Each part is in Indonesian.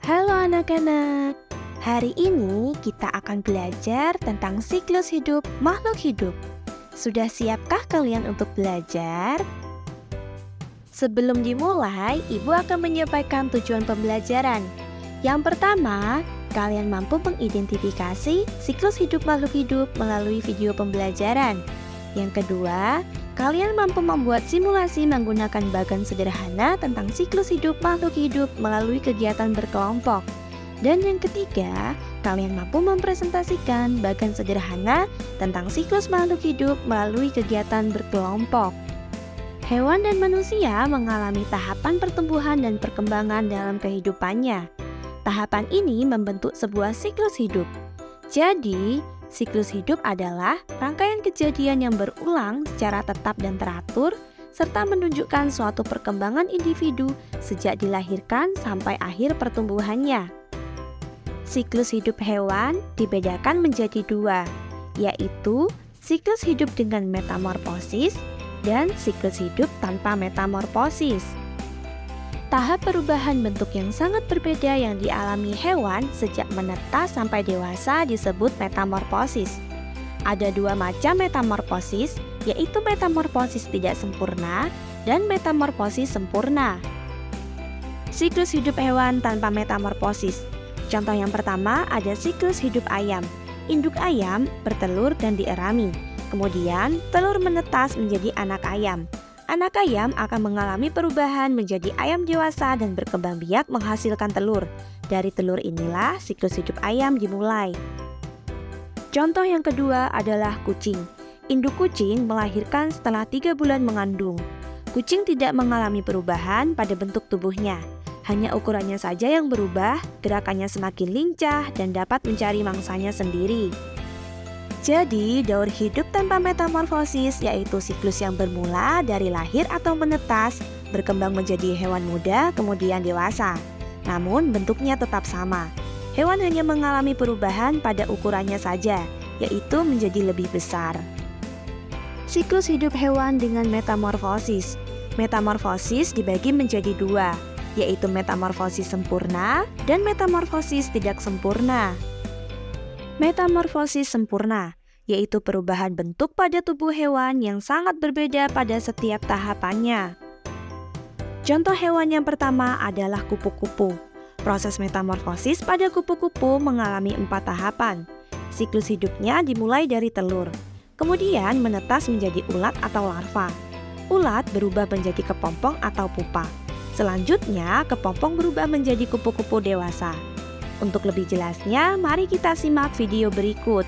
Halo anak-anak, hari ini kita akan belajar tentang siklus hidup makhluk hidup. Sudah siapkah kalian untuk belajar? Sebelum dimulai, Ibu akan menyampaikan tujuan pembelajaran. Yang pertama, kalian mampu mengidentifikasi siklus hidup makhluk hidup melalui video pembelajaran. Yang kedua, kalian mampu membuat simulasi menggunakan bagan sederhana tentang siklus hidup makhluk hidup melalui kegiatan berkelompok. Dan yang ketiga, kalian mampu mempresentasikan bagan sederhana tentang siklus makhluk hidup melalui kegiatan berkelompok. Hewan dan manusia mengalami tahapan pertumbuhan dan perkembangan dalam kehidupannya. Tahapan ini membentuk sebuah siklus hidup. Jadi, siklus hidup adalah rangkaian kejadian yang berulang secara tetap dan teratur, serta menunjukkan suatu perkembangan individu sejak dilahirkan sampai akhir pertumbuhannya. Siklus hidup hewan dibedakan menjadi dua, yaitu siklus hidup dengan metamorfosis dan siklus hidup tanpa metamorfosis. Tahap perubahan bentuk yang sangat berbeda yang dialami hewan sejak menetas sampai dewasa disebut metamorfosis. Ada dua macam metamorfosis, yaitu metamorfosis tidak sempurna dan metamorfosis sempurna. Siklus hidup hewan tanpa metamorfosis. Contoh yang pertama ada siklus hidup ayam. Induk ayam bertelur dan dierami. Kemudian telur menetas menjadi anak ayam. Anak ayam akan mengalami perubahan menjadi ayam dewasa dan berkembang biak menghasilkan telur. Dari telur inilah siklus hidup ayam dimulai. Contoh yang kedua adalah kucing. Induk kucing melahirkan setelah 3 bulan mengandung. Kucing tidak mengalami perubahan pada bentuk tubuhnya. Hanya ukurannya saja yang berubah, gerakannya semakin lincah dan dapat mencari mangsanya sendiri. Jadi, daur hidup tanpa metamorfosis yaitu siklus yang bermula dari lahir atau menetas, berkembang menjadi hewan muda, kemudian dewasa. Namun, bentuknya tetap sama. Hewan hanya mengalami perubahan pada ukurannya saja, yaitu menjadi lebih besar. Siklus hidup hewan dengan metamorfosis. Metamorfosis dibagi menjadi dua, yaitu metamorfosis sempurna dan metamorfosis tidak sempurna. Metamorfosis sempurna, yaitu perubahan bentuk pada tubuh hewan yang sangat berbeda pada setiap tahapannya. Contoh hewan yang pertama adalah kupu-kupu. Proses metamorfosis pada kupu-kupu mengalami 4 tahapan. Siklus hidupnya dimulai dari telur, kemudian menetas menjadi ulat atau larva. Ulat berubah menjadi kepompong atau pupa. Selanjutnya, kepompong berubah menjadi kupu-kupu dewasa. Untuk lebih jelasnya, mari kita simak video berikut.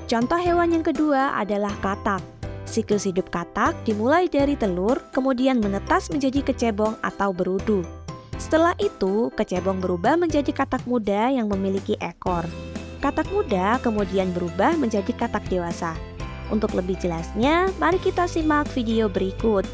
Contoh hewan yang kedua adalah katak. Siklus hidup katak dimulai dari telur, kemudian menetas menjadi kecebong atau berudu. Setelah itu, kecebong berubah menjadi katak muda yang memiliki ekor. Katak muda kemudian berubah menjadi katak dewasa. Untuk lebih jelasnya, mari kita simak video berikut.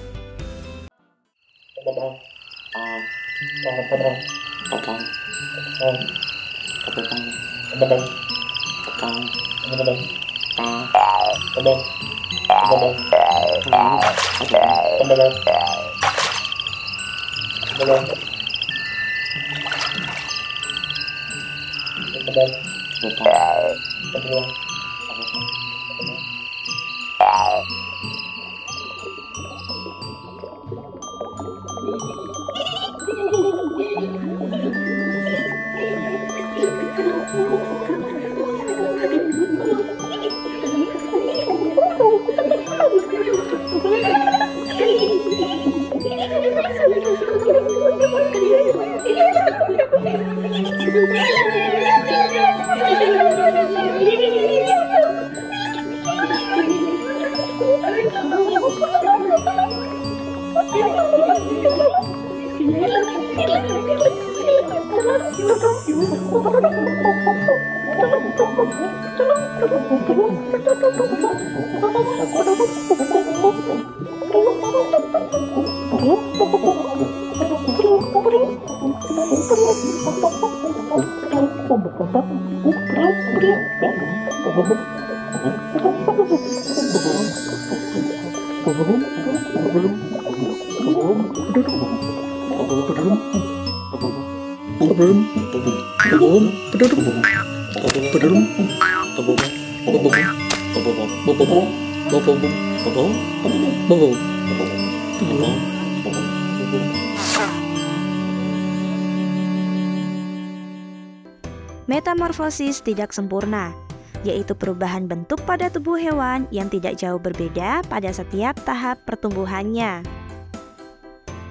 Metamorfosis tidak sempurna, yaitu perubahan bentuk pada tubuh hewan yang tidak jauh berbeda pada setiap tahap pertumbuhannya.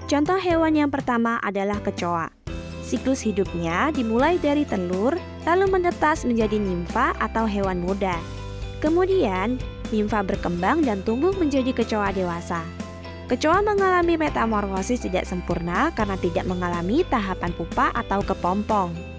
Contoh hewan yang pertama adalah kecoa. Siklus hidupnya dimulai dari telur, lalu menetas menjadi nimfa atau hewan muda. Kemudian, nimfa berkembang dan tumbuh menjadi kecoa dewasa. Kecoa mengalami metamorfosis tidak sempurna karena tidak mengalami tahapan pupa atau kepompong.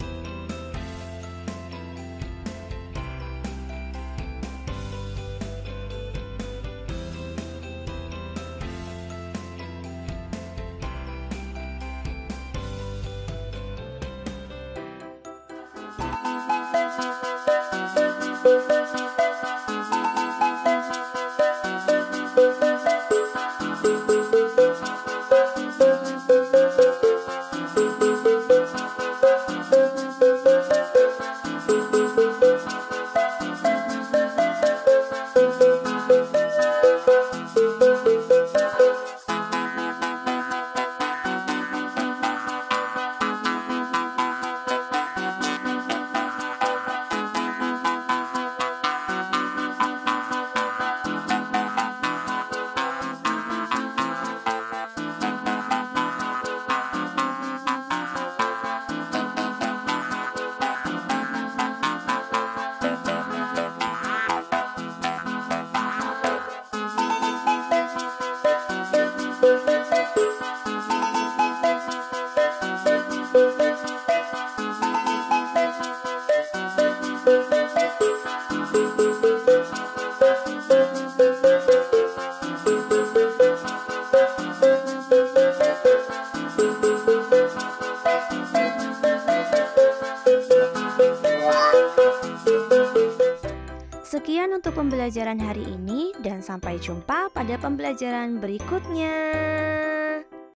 Sekian untuk pembelajaran hari ini dan sampai jumpa pada pembelajaran berikutnya.